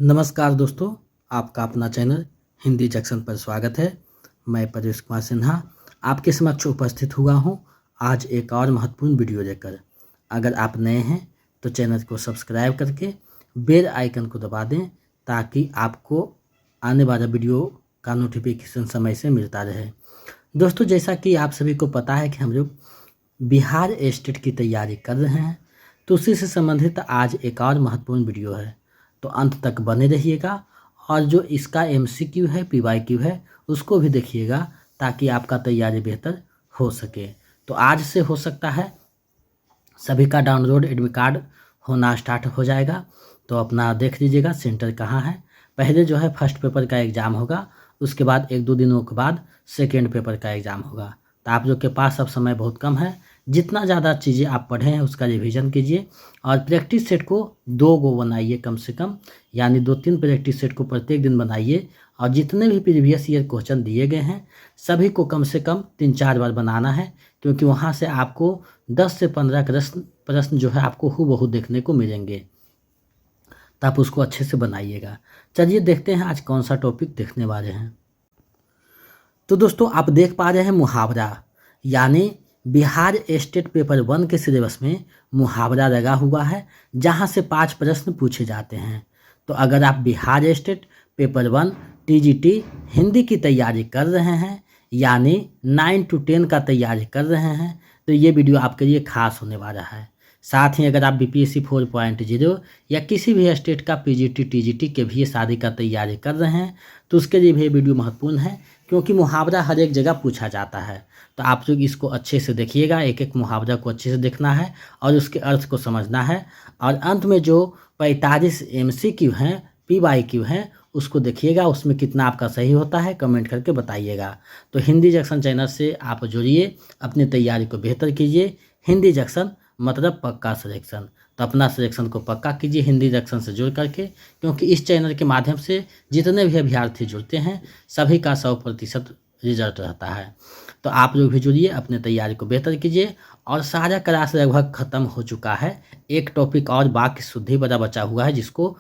नमस्कार दोस्तों, आपका अपना चैनल हिंदी जंक्शन पर स्वागत है। मैं परेश कुमार सिन्हा आपके समक्ष उपस्थित हुआ हूं आज एक और महत्वपूर्ण वीडियो लेकर। अगर आप नए हैं तो चैनल को सब्सक्राइब करके बेल आइकन को दबा दें ताकि आपको आने वाला वीडियो का नोटिफिकेशन समय से मिलता रहे। दोस्तों, जैसा कि आप सभी को पता है कि हम लोग बिहार स्टेट की तैयारी कर रहे हैं, तो उसी से संबंधित आज एक और महत्वपूर्ण वीडियो है, तो अंत तक बने रहिएगा। और जो इसका MCQ है, PYQ है, उसको भी देखिएगा ताकि आपका तैयारी बेहतर हो सके। तो आज से हो सकता है सभी का डाउनलोड एडमिट कार्ड होना स्टार्ट हो जाएगा, तो अपना देख लीजिएगा सेंटर कहाँ है। पहले जो है फर्स्ट पेपर का एग्ज़ाम होगा, उसके बाद 1-2 दिनों के बाद सेकेंड पेपर का एग्ज़ाम होगा। तो आप लोग के पास अब समय बहुत कम है, जितना ज़्यादा चीज़ें आप पढ़े हैं उसका रिवीजन कीजिए और प्रैक्टिस सेट को 2 गो बनाइए कम से कम, यानी 2-3 प्रैक्टिस सेट को प्रत्येक दिन बनाइए। और जितने भी प्रीवियस ईयर क्वेश्चन दिए गए हैं सभी को कम से कम 3-4 बार बनाना है, क्योंकि वहाँ से आपको 10 से 15 प्रश्न जो है आपको हूबहू देखने को मिलेंगे, तो आप उसको अच्छे से बनाइएगा। चलिए देखते हैं आज कौन सा टॉपिक देखने वाले हैं। तो दोस्तों, आप देख पा रहे हैं मुहावरा, यानी बिहार स्टेट पेपर 1 के सिलेबस में मुहावरा लगा हुआ है, जहां से 5 प्रश्न पूछे जाते हैं। तो अगर आप Bihar state paper 1 TGT Hindi की तैयारी कर रहे हैं, यानी 9 to 10 का तैयारी कर रहे हैं, तो ये वीडियो आपके लिए खास होने वाला है। साथ ही अगर आप BPSC 4.0 या किसी भी स्टेट का PGT TGT के भी शादी का तैयारी कर रहे हैं, तो उसके लिए भी ये वीडियो महत्वपूर्ण है, क्योंकि मुहावरा हर एक जगह पूछा जाता है। तो आप लोग इसको अच्छे से देखिएगा, एक एक मुहावरा को अच्छे से देखना है और उसके अर्थ को समझना है। और अंत में जो 45 MCQ हैं, PYQ हैं, उसको देखिएगा, उसमें कितना आपका सही होता है कमेंट करके बताइएगा। तो हिंदी जंक्शन चैनल से आप जुड़िए, अपनी तैयारी को बेहतर कीजिए। हिंदी जंक्शन मतलब पक्का सिलेक्शन, तो अपना सिलेक्शन को पक्का कीजिए हिंदी जंक्शन से जुड़ करके, क्योंकि इस चैनल के माध्यम से जितने भी अभ्यर्थी जुड़ते हैं सभी का 100% रिजल्ट रहता है। तो आप लोग भी जुड़िए, अपने तैयारी को बेहतर कीजिए। और सारा क्लास लगभग ख़त्म हो चुका है, एक टॉपिक और बाकी शुद्धि बड़ा बचा हुआ है, जिसको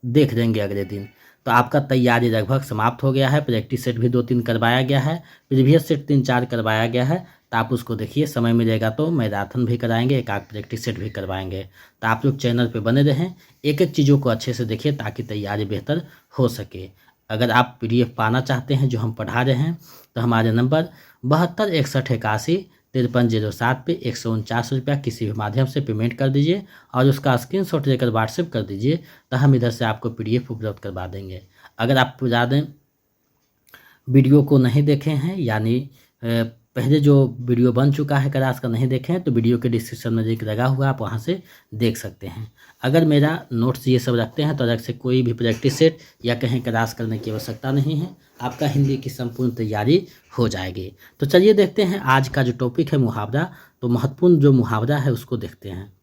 देख लेंगे अगले दिन। तो आपका तैयारी लगभग समाप्त हो गया है। प्रैक्टिस सेट भी 2-3 करवाया गया है, प्रीवियस सेट 3-4 करवाया गया है, तो आप उसको देखिए। समय मिलेगा तो मैराथन भी कराएंगे, एक आध प्रैक्टिस सेट भी करवाएंगे। तो आप लोग चैनल पे बने रहें, एक एक चीज़ों को अच्छे से देखिए ताकि तैयारी बेहतर हो सके। अगर आप PDF पाना चाहते हैं जो हम पढ़ा रहे हैं, तो हमारे नंबर 7261815307 पे 149 रुपया किसी भी माध्यम से पेमेंट कर दीजिए और उसका स्क्रीनशॉट लेकर व्हाट्सएप कर दीजिए, तो हम इधर से आपको PDF उपलब्ध करवा देंगे। अगर आप ज़्यादा वीडियो को नहीं देखे हैं, यानी पहले जो वीडियो बन चुका है क्लास का नहीं देखे हैं, तो वीडियो के डिस्क्रिप्शन में लिंक लगा हुआ है, आप वहां से देख सकते हैं। अगर मेरा नोट्स ये सब रखते हैं तो अलग से कोई भी प्रैक्टिस सेट या कहीं क्लास करने की आवश्यकता नहीं है, आपका हिंदी की संपूर्ण तैयारी हो जाएगी। तो चलिए देखते हैं आज का जो टॉपिक है मुहावरा। तो महत्वपूर्ण जो मुहावरा है उसको देखते हैं।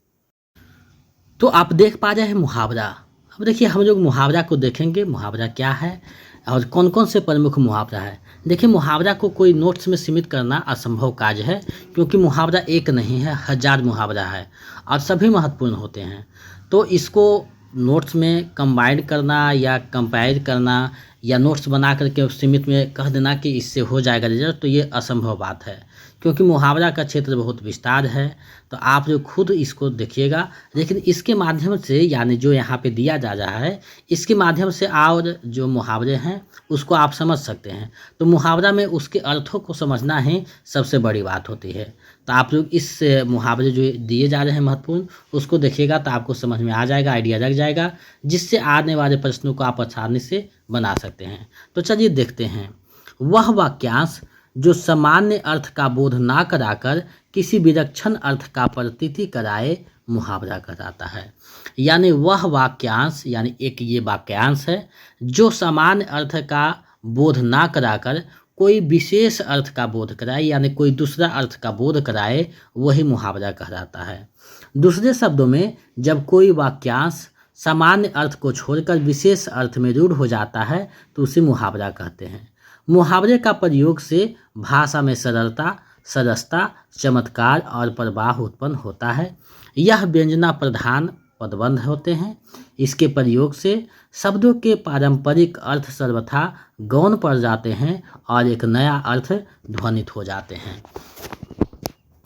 तो आप देख पा रहे हैं मुहावरा। अब देखिए हम लोग मुहावरा को देखेंगे, मुहावरा क्या है और कौन कौन से प्रमुख मुहावरा है। देखिए, मुहावरा को कोई नोट्स में सीमित करना असंभव कार्य है, क्योंकि मुहावरा एक नहीं है, 1000 मुहावरा है और सभी महत्वपूर्ण होते हैं। तो इसको नोट्स में कंबाइंड करना या कंपेयर करना या नोट्स बना करके सीमित में कह देना कि इससे हो जाएगा रिजल्ट, तो ये असंभव बात है, क्योंकि मुहावरा का क्षेत्र बहुत विस्तार है। तो आप जो खुद इसको देखिएगा, लेकिन इसके माध्यम से, यानी जो यहाँ पे दिया जा रहा है, इसके माध्यम से और जो मुहावरे हैं उसको आप समझ सकते हैं। तो मुहावरा में उसके अर्थों को समझना ही सबसे बड़ी बात होती है। तो आप लोग इस मुहावरे जो दिए जा रहे हैं महत्वपूर्ण, उसको देखिएगा तो आपको समझ में आ जाएगा, आइडिया लग जाएगा, जिससे आने वाले प्रश्नों को आप आसानी से बना सकते हैं। तो चलिए देखते हैं। वह वाक्यांश जो सामान्य अर्थ का बोध ना कराकर किसी विलक्षण अर्थ का प्रतीति कराए, मुहावरा कहलाता है। यानी वह वाक्यांश, यानी एक ये वाक्यांश है जो सामान्य अर्थ का बोध ना कराकर कोई विशेष अर्थ का बोध कराए, यानी कोई दूसरा अर्थ का बोध कराए, वही मुहावरा कहलाता है। दूसरे शब्दों में, जब कोई वाक्यांश सामान्य अर्थ को छोड़कर विशेष अर्थ में रूढ़ हो जाता है तो उसे मुहावरा कहते हैं। मुहावरे का प्रयोग से भाषा में सरलता, सरसता, चमत्कार और प्रवाह उत्पन्न होता है। यह व्यंजना प्रधान पदबंध होते हैं। इसके प्रयोग से शब्दों के पारंपरिक अर्थ सर्वथा गौण पड़ जाते हैं और एक नया अर्थ ध्वनित हो जाते हैं।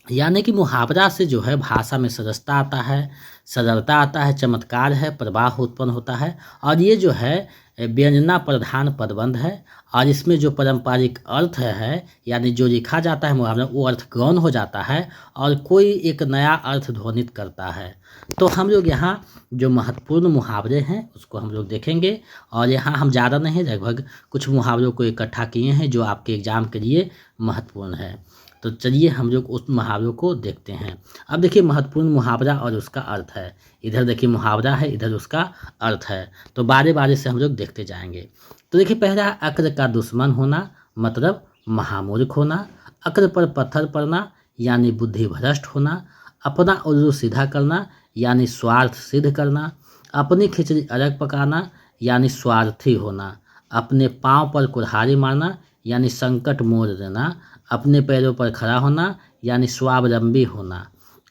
यानी कि मुहावरा से जो है भाषा में सरसता आता है, सरलता आता है, चमत्कार है, प्रवाह उत्पन्न होता है। और ये जो है व्यंजना प्रधान पदबंध है और इसमें जो पारंपरिक अर्थ है यानी जो लिखा जाता है मुहावरा वो अर्थ गौण हो जाता है और कोई एक नया अर्थ ध्वनित करता है। तो हम लोग यहाँ जो महत्वपूर्ण मुहावरे हैं उसको हम लोग देखेंगे और यहाँ हम ज़्यादा नहीं, लगभग कुछ मुहावरों को इकट्ठा किए हैं जो आपके एग्जाम के लिए महत्वपूर्ण है। तो चलिए हम लोग उस मुहावरों को देखते हैं। अब देखिए महत्वपूर्ण मुहावरा और उसका अर्थ है। इधर देखिए मुहावरा है, इधर उसका अर्थ है। तो बारे बारे से हम लोग देखते जाएंगे। तो देखिए पहला है अक्र का दुश्मन होना मतलब महामूर्ख होना। अक्र पर पत्थर पड़ना यानी बुद्धि भ्रष्ट होना। अपना उल्लू सीधा करना यानी स्वार्थ सिद्ध करना। अपनी खिचड़ी अलग पकाना यानी स्वार्थी होना। अपने पाँव पर कुल्हाड़ी मारना यानी संकट मोड़ देना। अपने पैरों पर खड़ा होना यानी स्वावलंबी होना।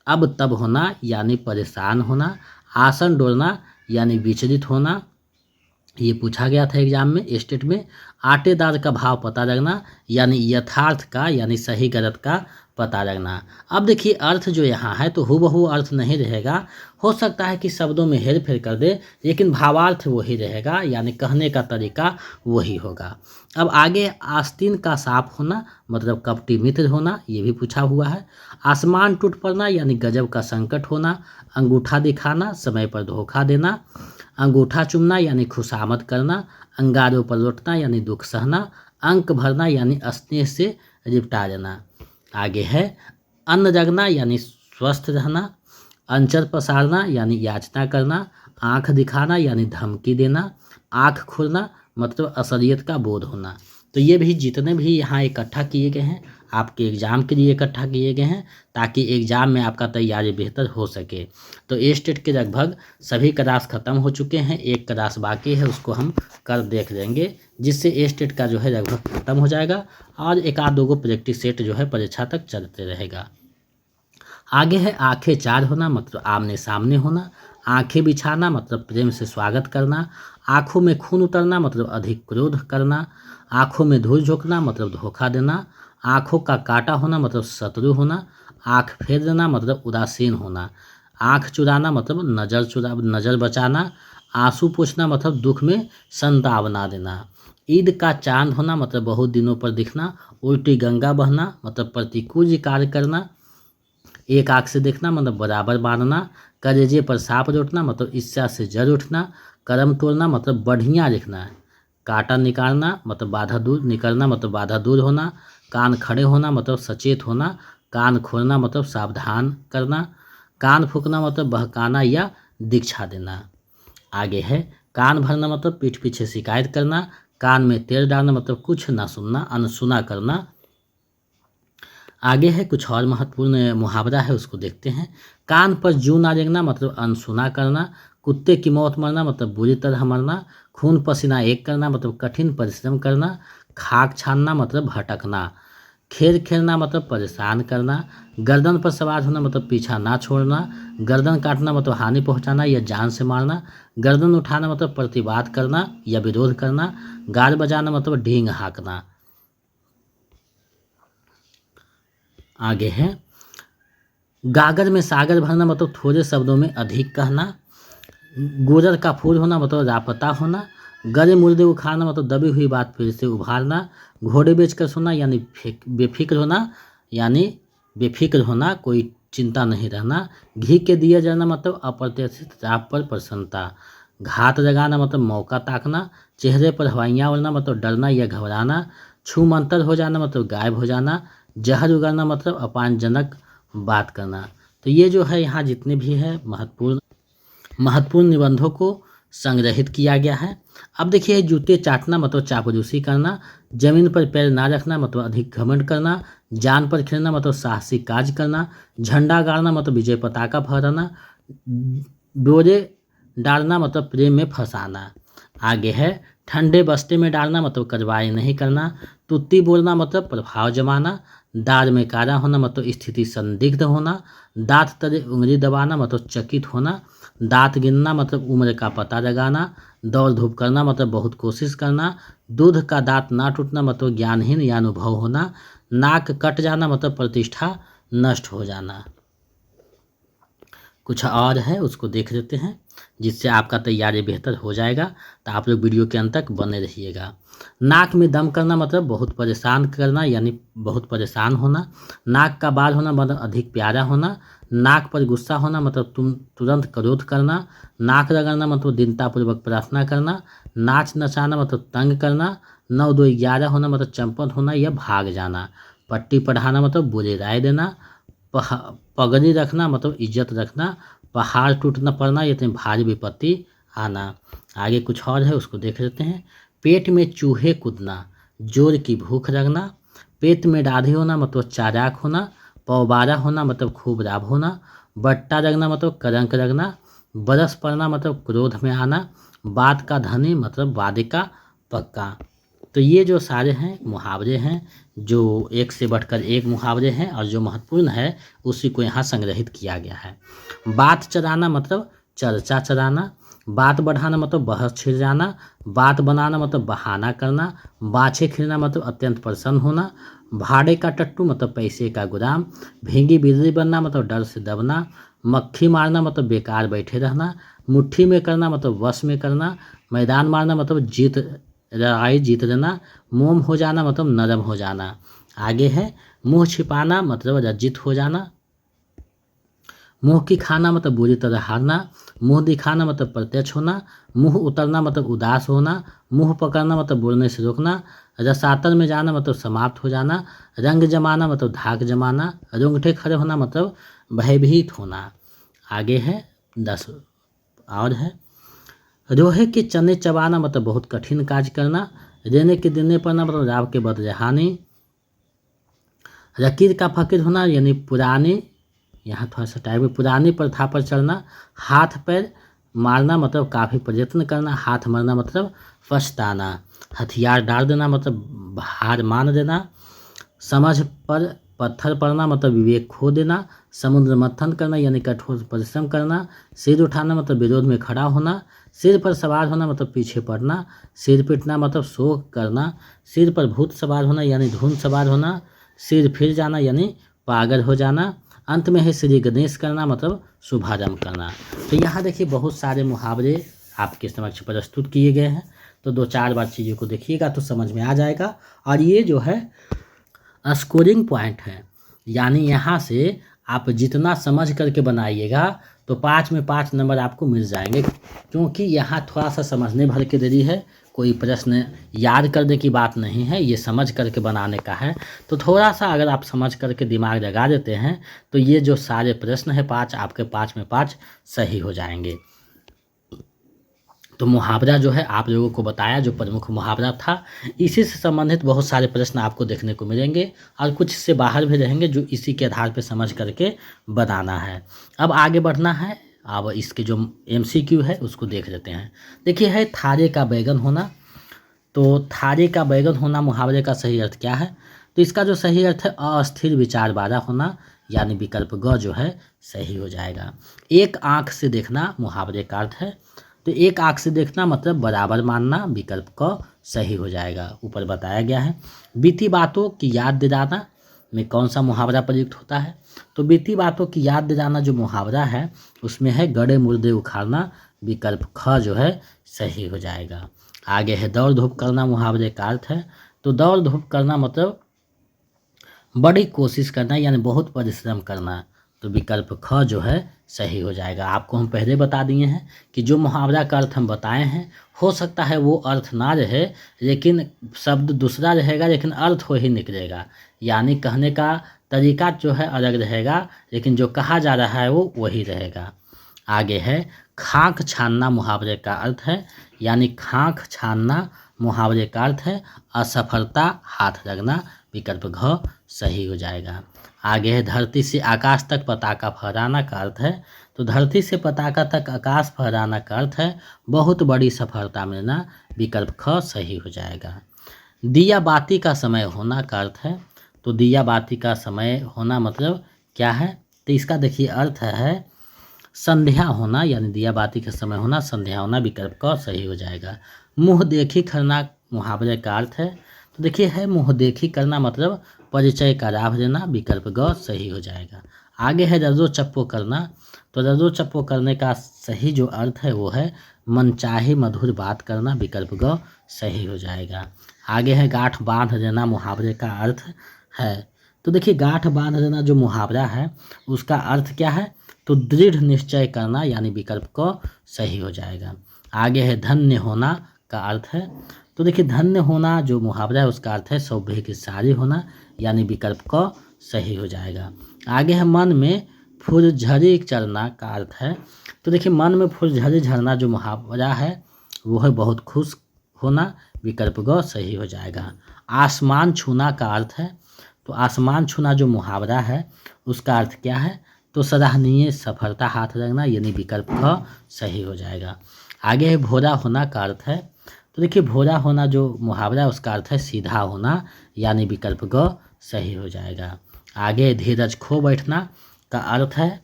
अब तब होना यानी परेशान होना। आसन डोलना यानी विचलित होना। ये पूछा गया था एग्जाम में स्टेट में। आटेदार का भाव पता लगना यानी यथार्थ का यानी सही गलत का पता लगना। अब देखिए अर्थ जो यहाँ है तो हूबहू अर्थ नहीं रहेगा, हो सकता है कि शब्दों में हेर फेर कर दे लेकिन भावार्थ वही रहेगा यानी कहने का तरीका वही होगा। अब आगे आस्तीन का साफ होना मतलब कपटी मित्र होना, ये भी पूछा हुआ है। आसमान टूट पड़ना यानी गजब का संकट होना। अंगूठा दिखाना समय पर धोखा देना। अंगूठा चुमना यानी खुशामद करना। अंगारों पर लौटना यानी दुख सहना। अंक भरना यानी स्नेह से निपटा लेना। आगे है अन्न जगना यानी स्वस्थ रहना। अंचर पसारना यानी याचना करना। आँख दिखाना यानी धमकी देना। आँख खोलना मतलब असलियत का बोध होना। तो ये भी जितने भी यहाँ इकट्ठा किए गए हैं आपके एग्ज़ाम के लिए इकट्ठा किए गए हैं ताकि एग्ज़ाम में आपका तैयारी बेहतर हो सके। तो ए स्टेट के लगभग सभी क्लास ख़त्म हो चुके हैं, एक क्लास बाकी है उसको हम कर देख लेंगे जिससे ए स्टेट का जो है लगभग ख़त्म हो जाएगा और एक आध दो प्रैक्टिस सेट जो है परीक्षा तक चलते रहेगा। आगे है आंखें चार होना मतलब आमने सामने होना। आंखें बिछाना मतलब प्रेम से स्वागत करना। आँखों में खून उतरना मतलब अधिक क्रोध करना। आँखों में धूल झोंकना मतलब धोखा देना। आँखों का काटा होना मतलब शत्रु होना। आँख फेर देना मतलब उदासीन होना। आँख चुराना मतलब नज़र बचाना। आंसू पोंछना मतलब दुख में संतावना देना। ईद का चांद होना मतलब बहुत दिनों पर दिखना। उल्टी गंगा बहना मतलब प्रतिकूल कार्य करना। एक आँख से देखना मतलब बराबर बांधना। कलेजे पर सांप लौटना मतलब ईर्ष्या से जल उठना। कर्म तोड़ना मतलब बढ़िया लिखना। कांटा निकालना मतलब बाधा दूर होना। कान खड़े होना मतलब सचेत होना। कान खोलना मतलब सावधान करना। कान फूंकना मतलब बहकाना या दीक्षा देना। आगे है कान भरना मतलब पीठ पीछे शिकायत करना। कान में तेल डालना मतलब कुछ ना सुनना, अनसुना करना। आगे है कुछ और महत्वपूर्ण मुहावरा है उसको देखते हैं। कान पर जूं ना रेंगना मतलब अनसुना करना। कुत्ते की मौत मरना मतलब बुरी तरह मरना। खून पसीना एक करना मतलब कठिन परिश्रम करना। खाक छानना मतलब भटकना। खेल खेलना मतलब परेशान करना। गर्दन पर सवार होना मतलब पीछा ना छोड़ना। गर्दन काटना मतलब हानि पहुंचाना या जान से मारना। गर्दन उठाना मतलब प्रतिवाद करना या विरोध करना। गाल बजाना मतलब ढींग हाँकना। आगे है गागर में सागर भरना मतलब थोड़े शब्दों में अधिक कहना। गोजर का फूल होना मतलब लापता होना। गले मुर्दे उखाड़ना मतलब दबी हुई बात फिर से उभारना। घोड़े बेचकर सोना यानी बेफिक्र होना, कोई चिंता नहीं रहना। घी के दिए जाना मतलब अप्रत्याशित लाभ पर प्रसन्नता। घात लगाना मतलब मौका ताकना। चेहरे पर हवाइयाँ उड़ना मतलब डरना या घबराना। छू मंतर हो जाना मतलब गायब हो जाना। जहर उगलना मतलब अपमानजनक बात करना। तो ये जो है यहाँ जितने भी है महत्वपूर्ण निबंधों को संग्रहित किया गया है। अब देखिए जूते चाटना मतलब चापलूसी करना। जमीन पर पैर ना रखना मतलब अधिक घमंड करना। जान पर खेलना मतलब साहसिक कार्य करना। झंडा गाड़ना मतलब विजय पताका फहराना। डोरे डालना मतलब प्रेम में फंसाना। आगे है ठंडे बस्ते में डालना मतलब कार्रवाई नहीं करना। तुत्ती बोलना मतलब प्रभाव जमाना। दाल में काला होना मतलब स्थिति संदिग्ध होना। दांत तले उंगली दबाना मतलब चकित होना। दांत गिनना मतलब उम्र का पता लगाना। दौड़ धूप करना मतलब बहुत कोशिश करना। दूध का दांत ना टूटना मतलब ज्ञानहीन या अनुभव होना। नाक कट जाना मतलब प्रतिष्ठा नष्ट हो जाना। कुछ और है उसको देख लेते हैं, जिससे आपका तैयारी बेहतर हो जाएगा। तो आप लोग वीडियो के अंत तक बने रहिएगा। नाक में दम करना मतलब बहुत परेशान करना, यानी बहुत परेशान होना। नाक का बाल होना मतलब अधिक प्यारा होना। नाक पर गुस्सा होना मतलब तुम तुरंत क्रोध करना। नाक रगड़ना मतलब दीनतापूर्वक प्रार्थना करना। नाच नचाना मतलब तंग करना। 9 2 11 होना मतलब चंपत होना या भाग जाना। पट्टी पढ़ाना मतलब बुरे राय देना। पगड़ी रखना मतलब इज्जत रखना। पहाड़ टूटना पड़ना या भारी विपत्ति आना। आगे कुछ और है उसको देख लेते हैं। पेट में चूहे कूदना, जोर की भूख लगना। पेट में दाढ़ी होना मतलब चालाक होना। पौबारा होना मतलब खूब लाभ होना। बट्टा रगना मतलब कलंक रगना। बरस पड़ना मतलब क्रोध में आना। बात का धनी मतलब वादे का पक्का। तो ये जो सारे हैं मुहावरे हैं, जो एक से बढ़कर एक मुहावरे हैं और जो महत्वपूर्ण है उसी को यहाँ संग्रहित किया गया है। बात चलाना मतलब चर्चा चलाना। बात बढ़ाना मतलब बहस छिड़ जाना। बात बनाना मतलब बहाना करना। बाछे खिलना मतलब अत्यंत प्रसन्न होना। भाड़े का टट्टू मतलब पैसे का गुलाम। भींगी बिजली बनना मतलब डर से दबना। मक्खी मारना मतलब बेकार बैठे रहना। मुट्ठी में करना मतलब वश में करना। मैदान मारना मतलब लड़ाई जीत लेना। मोम हो जाना मतलब नरम हो जाना। आगे है मुंह छिपाना मतलब लज्जित हो जाना। मुंह की खाना मतलब बुरी तरह हारना। मुंह दिखाना मतलब प्रत्यक्ष होना। मुंह उतरना मतलब उदास होना। मुंह पकड़ना मतलब बोलने से रोकना। रसातल में जाना मतलब समाप्त हो जाना। रंग जमाना मतलब धाक जमाना। रोंगटे खड़े होना मतलब भयभीत होना। आगे है 10 और है। लोहे के चने चबाना मतलब बहुत कठिन कार्य करना। देने के देने पड़ना मतलब लाभ के बदले हानि। लकीर का फकीर होना यानी पुराने, यहाँ थोड़ा सा टाइम में पुरानी प्रथा पर चलना। हाथ पैर मारना मतलब काफ़ी प्रयत्न करना। हाथ मारना मतलब पछताना। हथियार डाल देना मतलब हार मान देना। समझ पर पत्थर पड़ना मतलब विवेक खो देना। समुद्र मंथन करना यानी कठोर परिश्रम करना। सिर उठाना मतलब विरोध में खड़ा होना। सिर पर सवार होना मतलब पीछे पड़ना। सिर पीटना मतलब शोक करना। सिर पर भूत सवार होना यानी धुन सवार होना। सिर फिर जाना यानी पागल हो जाना। अंत में है श्री गणेश करना मतलब शुभारंभ करना। तो यहाँ देखिए बहुत सारे मुहावरे आपके समक्ष प्रस्तुत किए गए हैं। तो 2-4 बार चीज़ों को देखिएगा तो समझ में आ जाएगा। और ये जो है स्कोरिंग पॉइंट है, यानी यहाँ से आप जितना समझ करके बनाइएगा तो 5 में 5 नंबर आपको मिल जाएंगे, क्योंकि यहाँ थोड़ा सा समझने भर के देरी है। कोई प्रश्न याद करने की बात नहीं है, ये समझ करके बनाने का है। तो थोड़ा सा अगर आप समझ करके दिमाग लगा देते हैं तो ये जो सारे प्रश्न है 5 आपके 5 में 5 सही हो जाएंगे। तो मुहावरा जो है आप लोगों को बताया जो प्रमुख मुहावरा था, इसी से संबंधित बहुत सारे प्रश्न आपको देखने को मिलेंगे और कुछ इससे बाहर भी रहेंगे जो इसी के आधार पर समझ करके बनाना है। अब आगे बढ़ना है। अब इसके जो MCQ है उसको देख लेते हैं। देखिए है थारे का बैगन होना। तो थारे का बैगन होना मुहावरे का सही अर्थ क्या है? तो इसका जो सही अर्थ है अस्थिर विचार वाला होना, यानी विकल्प ग जो है सही हो जाएगा। एक आंख से देखना मुहावरे का अर्थ है। तो एक आंख से देखना मतलब बराबर मानना, विकल्प क सही हो जाएगा, ऊपर बताया गया है। बीती बातों की याद दिलाना में कौन सा मुहावरा प्रयुक्त होता है? तो बीती बातों की याद दिलाना जो मुहावरा है उसमें है गड़े मुर्दे उखाड़ना, विकल्प ख जो है सही हो जाएगा। आगे है दौड़ धूप करना मुहावरे का अर्थ है। तो दौड़ धूप करना मतलब बड़ी कोशिश करना यानी बहुत परिश्रम करना, तो विकल्प ख जो है सही हो जाएगा। आपको हम पहले बता दिए हैं कि जो मुहावरा का अर्थ हम बताए हैं हो सकता है वो अर्थ ना रहे, लेकिन शब्द दूसरा रहेगा लेकिन अर्थ हो ही निकलेगा, यानी कहने का तरीका जो है अलग रहेगा लेकिन जो कहा जा रहा है वो वही रहेगा। आगे है खाक छानना मुहावरे का अर्थ है, यानी खाक छानना मुहावरे का अर्थ है असफलता हाथ लगना, विकल्प घ सही हो जाएगा। आगे है धरती से आकाश तक पताका फहराना का अर्थ है, तो धरती से पताका तक आकाश फहराना का अर्थ है बहुत बड़ी सफलता मिलना, विकल्प ख सही हो जाएगा। दिया बाती का समय होना का अर्थ है, तो दिया बाती का समय होना मतलब क्या है, तो इसका देखिए अर्थ है संध्या होना, यानी दिया बाती का समय होना, संध्या होना, विकल्प क सही हो जाएगा। मुँह देखी करना मुहावरे का अर्थ है, तो देखिए है मुँह देखी करना मतलब परिचय का लाभ देना, विकल्प ग सही हो जाएगा। आगे है रजो चप्पो करना, तो रजो चप्पो करने का सही जो अर्थ है वो है मनचाही मधुर बात करना, विकल्प ग सही हो जाएगा। आगे है गांठ बांध देना मुहावरे का अर्थ है, तो देखिए गांठ बांध देना जो मुहावरा है उसका अर्थ क्या है, तो दृढ़ निश्चय करना, यानी विकल्प क सही हो जाएगा। आगे है धन्य होना का अर्थ है, तो देखिए धन्य होना जो मुहावरा है उसका अर्थ है सौभाग्यशाली होना, यानी विकल्प क सही हो जाएगा। आगे है मन में फुलझड़ी चढ़ना का अर्थ है, तो देखिए मन में फुलझड़ी झड़ना जो मुहावरा है वो है बहुत खुश होना, विकल्प ग सही हो जाएगा। आसमान छूना का अर्थ है, तो आसमान छूना जो मुहावरा है उसका अर्थ क्या है, तो सराहनीय सफलता हाथ लगना, यानी विकल्प ख सही हो जाएगा। आगे है भोरा होना का अर्थ है, तो देखिए भोरा होना जो मुहावरा है उसका अर्थ है सीधा होना, यानी विकल्प ग सही हो जाएगा। आगे धीरज खो बैठना का अर्थ है,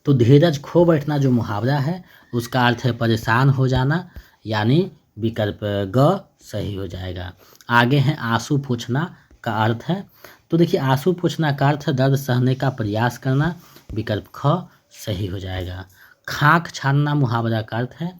तो धीरज खो बैठना जो मुहावरा है उसका अर्थ है परेशान हो जाना, यानी विकल्प ग सही हो जाएगा। आगे है आंसू पूछना का अर्थ है, तो देखिए आंसू पूछना का अर्थ है दर्द सहने का प्रयास करना, विकल्प ख सही हो जाएगा। खाक छानना मुहावरा का अर्थ है,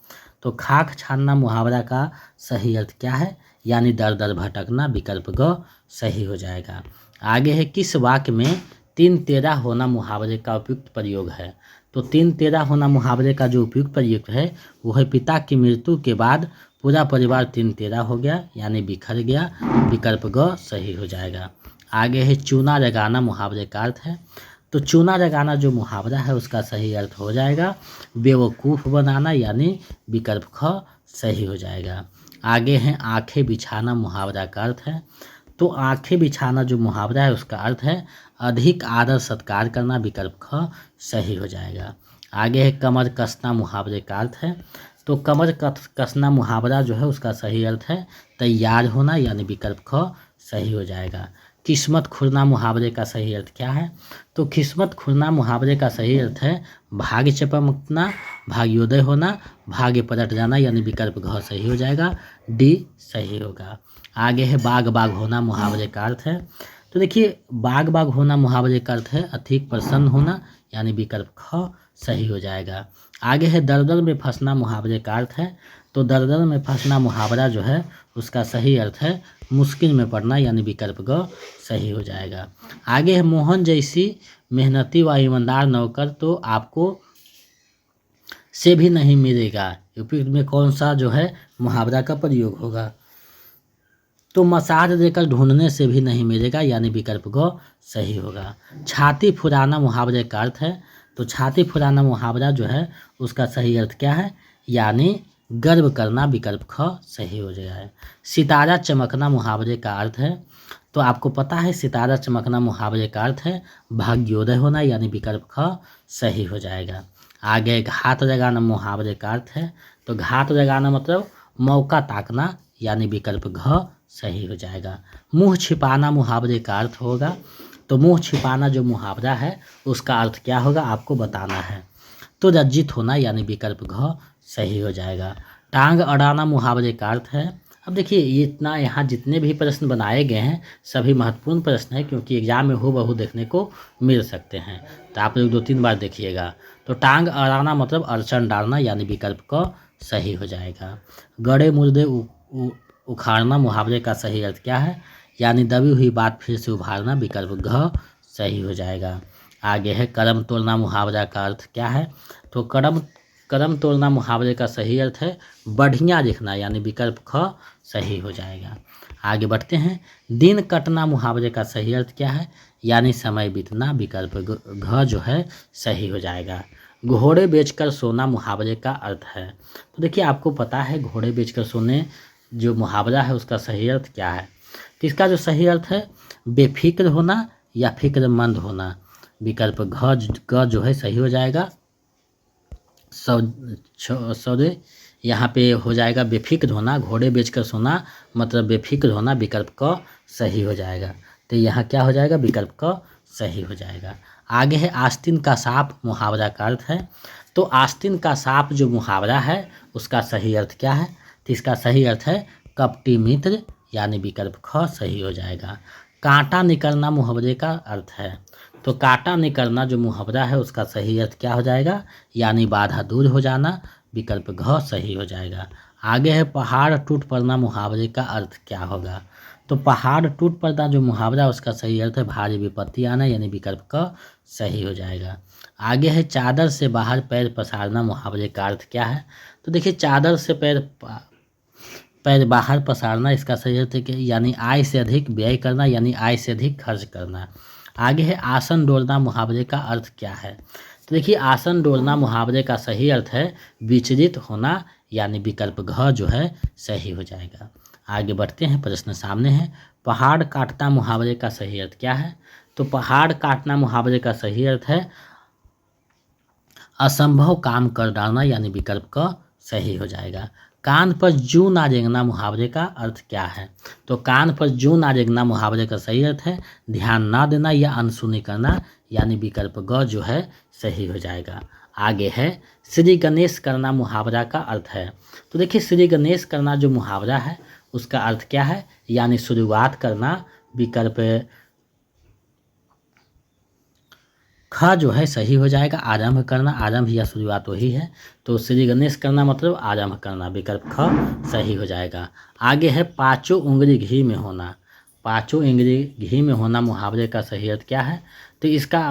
तो खाक छानना मुहावरा का सही अर्थ क्या है, यानी दर दर भटकना, विकल्प ग सही हो जाएगा। आगे है किस वाक्य में तीन तेरा होना मुहावरे का उपयुक्त प्रयोग है, तो तीन तेरा होना मुहावरे का जो उपयुक्त प्रयोग है वो है पिता की मृत्यु के बाद पूरा परिवार तीन तेरा हो गया, यानी बिखर गया, विकल्प ग सही हो जाएगा। आगे है चूना लगाना मुहावरे का अर्थ है, तो चूना लगाना जो मुहावरा है उसका सही अर्थ हो जाएगा बेवकूफ़ बनाना, यानी विकल्प ख सही हो जाएगा। आगे है आंखें बिछाना मुहावरा का अर्थ है, तो आंखें बिछाना जो मुहावरा है उसका अर्थ है अधिक आदर सत्कार करना, विकल्प ख सही हो जाएगा। आगे है कमर कसना मुहावरे का अर्थ है, तो कमर कसना मुहावरा जो है उसका सही अर्थ है तैयार होना, यानी विकल्प ख सही हो जाएगा। किस्मत खुरना मुहावरे का सही अर्थ क्या है, तो किस्मत खुरना मुहावरे का सही अर्थ है भाग्य चमकना, भाग्योदय होना, भाग्य पलट जाना, यानी विकल्प घ सही हो जाएगा, डी सही होगा। आगे है बाग बाग होना मुहावरे का अर्थ है, तो देखिए बाग बाग होना मुहावरे का अर्थ है अधिक प्रसन्न होना, यानी विकल्प ख सही हो जाएगा। आगे है दलदल में फंसना मुहावरे का अर्थ है, तो दलदल में फंसना मुहावरा जो है उसका सही अर्थ है मुश्किल में पड़ना, यानी विकल्प ग सही हो जाएगा। आगे है मोहन जैसी मेहनती व ईमानदार नौकर तो आपको से भी नहीं मिलेगा, उपयुक्त में कौन सा जो है मुहावरा का प्रयोग होगा, तो मसाज देकर ढूंढने से भी नहीं मिलेगा, यानी विकल्प ग सही होगा। छाती फुराना मुहावरे का अर्थ है, तो छाती फुराना मुहावरा जो है उसका सही अर्थ क्या है, यानी गर्व करना, विकल्प ख सही हो जाएगा। सितारा चमकना मुहावरे का अर्थ है, तो आपको पता है सितारा चमकना मुहावरे का अर्थ है भाग्योदय होना, यानी विकल्प ख सही हो जाएगा। आगे घात लगाना मुहावरे का अर्थ है, तो घात लगाना मतलब मौका ताकना, यानी विकल्प घ सही हो जाएगा। मुंह छिपाना मुहावरे का अर्थ होगा, तो मुंह छिपाना जो मुहावरा है उसका अर्थ क्या होगा आपको बताना है, तो लज्जित होना, यानी विकल्प घ सही हो जाएगा। टांग अड़ाना मुहावरे का अर्थ है, अब देखिए ये इतना यहाँ जितने भी प्रश्न बनाए गए हैं सभी महत्वपूर्ण प्रश्न हैं, क्योंकि एग्जाम में हूबहू देखने को मिल सकते हैं, तो आप लोग 2-3 बार देखिएगा। तो टांग अड़ाना मतलब अड़चन डालना, यानी विकल्प क सही हो जाएगा। गड़े मुर्दे उखाड़ना मुहावरे का सही अर्थ क्या है, यानी दबी हुई बात फिर से उभारना, विकल्प घ सही हो जाएगा। आगे है करम तोड़ना मुहावरा का अर्थ क्या है, तो करम तोड़ना मुहावरे का सही अर्थ है बढ़िया दिखना, यानी विकल्प ख सही हो जाएगा। आगे बढ़ते हैं। दिन कटना मुहावरे का सही अर्थ क्या है, यानी समय बीतना, विकल्प घ जो है सही हो जाएगा। घोड़े बेचकर सोना मुहावरे का अर्थ है, तो देखिए आपको पता है घोड़े बेचकर सोने जो मुहावरा है उसका सही अर्थ क्या है, तो इसका जो सही अर्थ है बेफिक्र होना या फिक्रमंद होना। विकल्प ग जो है सही हो जाएगा। सौदे यहाँ पे हो जाएगा बेफिक्र होना, घोड़े बेचकर सोना मतलब बेफिक्र होना, विकल्प क सही हो जाएगा। तो यहाँ क्या हो जाएगा, विकल्प क सही हो जाएगा। आगे है आस्तीन का सांप मुहावरा का अर्थ है। तो आस्तीन का सांप जो मुहावरा है उसका सही अर्थ क्या है, तो इसका सही अर्थ है कपटी मित्र, यानी विकल्प ख सही हो जाएगा। कांटा निकलना मुहावरे का अर्थ है। तो कांटा निकलना जो मुहावरा है उसका सही अर्थ क्या हो जाएगा, यानी बाधा दूर हो जाना, विकल्प घ सही हो जाएगा। आगे है पहाड़ टूट पड़ना मुहावरे का अर्थ क्या होगा। तो पहाड़ टूट पड़ना जो मुहावरा उसका सही अर्थ है भारी विपत्ति आना, यानी विकल्प क सही हो जाएगा। आगे है चादर से बाहर पैर पसारना मुहावरे का अर्थ क्या है। तो देखिए चादर से पैर बाहर पसारना, इसका सही अर्थ है कि यानी आय से अधिक व्यय करना, यानी आय से अधिक खर्च करना। आगे है आसन डोलना मुहावरे का अर्थ क्या है। तो देखिए आसन डोलना मुहावरे का सही अर्थ है विचलित होना, यानी विकल्प घ जो है सही हो जाएगा। आगे बढ़ते हैं, प्रश्न सामने है। पहाड़ काटना मुहावरे का सही अर्थ क्या है। तो पहाड़ काटना मुहावरे का सही अर्थ है असंभव काम कर डालना, यानी विकल्प क सही हो जाएगा। कान पर जूं ना रेंगना मुहावरे का अर्थ क्या है। तो कान पर जूं ना रेंगना मुहावरे का सही अर्थ है ध्यान ना देना या अनसुनी करना, यानी विकल्प ग जो है सही हो जाएगा। आगे है श्री गणेश करना मुहावरा का अर्थ है। तो देखिए श्री गणेश करना जो मुहावरा है उसका अर्थ क्या है, यानी शुरुआत करना, विकल्प ख जो है सही हो जाएगा। आरंभ करना, आरंभ या शुरुआत वही है, तो श्री गणेश करना मतलब आरंभ करना, विकल्प ख सही हो जाएगा। आगे है पाँचों उंगली घी में होना। पाँचों उंगली घी में होना मुहावरे का सही अर्थ क्या है। तो इसका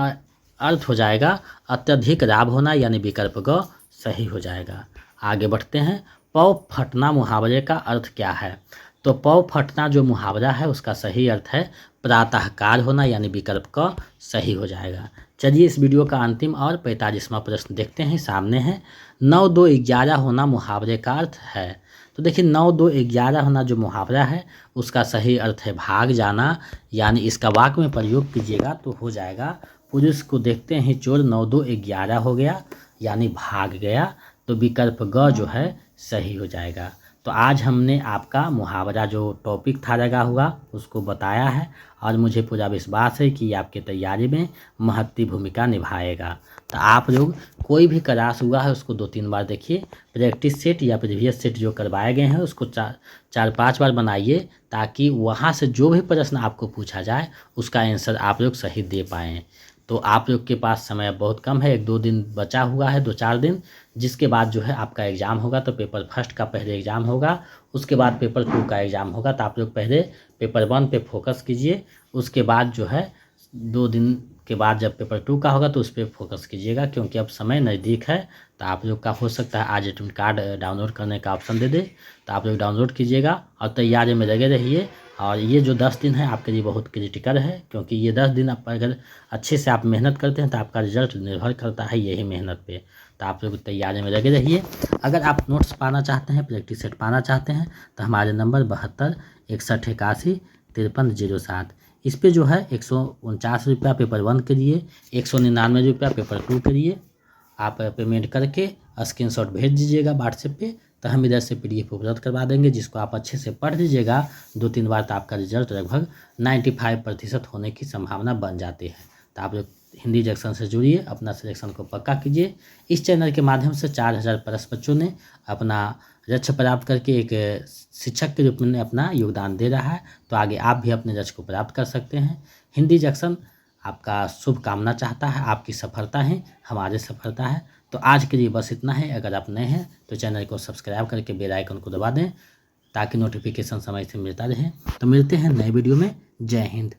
अर्थ हो जाएगा अत्यधिक लाभ होना, यानी विकल्प ग सही हो जाएगा। आगे बढ़ते हैं, पौ फटना मुहावरे का अर्थ क्या है। तो पौ फटना जो मुहावरा है उसका सही अर्थ है प्रातःकाल होना, यानी विकल्प क सही हो जाएगा। चलिए इस वीडियो का अंतिम और 45वां प्रश्न देखते हैं। सामने है 9 2 11 होना मुहावरे का अर्थ है। तो देखिए 9 2 11 होना जो मुहावरा है उसका सही अर्थ है भाग जाना, यानी इसका वाक्य में प्रयोग कीजिएगा तो हो जाएगा पुलिस को देखते ही चोर 9 2 11 हो गया, यानी भाग गया, तो विकल्प ग जो है सही हो जाएगा। तो आज हमने आपका मुहावरा जो टॉपिक था लगा हुआ उसको बताया है और मुझे पूरा विश्वास है कि आपके तैयारी में महत्वपूर्ण भूमिका निभाएगा। तो आप लोग कोई भी क्लास हुआ है उसको 2-3 बार देखिए, प्रैक्टिस सेट या प्रीवियस सेट जो करवाए गए हैं उसको 4-5 बार बनाइए, ताकि वहाँ से जो भी प्रश्न आपको पूछा जाए उसका आंसर आप लोग सही दे पाएँ। तो आप लोग के पास समय बहुत कम है, 1-2 दिन बचा हुआ है, 2-4 दिन, जिसके बाद जो है आपका एग्ज़ाम होगा। तो पेपर फर्स्ट का पहले एग्ज़ाम होगा, उसके बाद पेपर 2 का एग्ज़ाम होगा। तो आप लोग पहले पेपर 1 पे फोकस कीजिए, उसके बाद जो है 2 दिन के बाद जब पेपर 2 का होगा तो उस पर फोकस कीजिएगा, क्योंकि अब समय नज़दीक है। तो आप लोग का हो सकता है आज एडमिट कार्ड डाउनलोड करने का ऑप्शन दे दे, तो आप लोग डाउनलोड कीजिएगा और तैयारी में लगे रहिए। और ये जो 10 दिन है आपके लिए बहुत क्रिटिकल है, क्योंकि ये 10 दिन आप अगर अच्छे से आप मेहनत करते हैं तो आपका रिजल्ट निर्भर करता है यही मेहनत पे। तो आप लोग तैयारी में लगे रहिए। अगर आप नोट्स पाना चाहते हैं, प्रैक्टिस सेट पाना चाहते हैं, तो हमारे नंबर 72 61 81 53 07, इस पे जो है 149 रुपया पेपर 1 के लिए, 199 रुपया पेपर 2 के लिए आप पेमेंट करके स्क्रीनशॉट भेज दीजिएगा व्हाट्सएप पे। तो हम इधर से PDF उपलब्ध करवा देंगे, जिसको आप अच्छे से पढ़ लीजिएगा 2-3 बार, तो आपका रिजल्ट लगभग 95% होने की संभावना बन जाती है। तो आप लोग हिंदी जंक्शन से जुड़िए, अपना सिलेक्शन को पक्का कीजिए। इस चैनल के माध्यम से 4000 प्लस बच्चों ने अपना लक्ष्य प्राप्त करके एक शिक्षक के रूप में अपना योगदान दे रहा है। तो आगे आप भी अपने लक्ष्य को प्राप्त कर सकते हैं। हिंदी जंक्शन आपका शुभकामना चाहता है, आपकी सफलता है हमारी सफलता है। तो आज के लिए बस इतना है। अगर आप नए हैं तो चैनल को सब्सक्राइब करके बेल आइकन को दबा दें, ताकि नोटिफिकेशन समय से मिलता रहे। तो मिलते हैं नए वीडियो में। जय हिंद।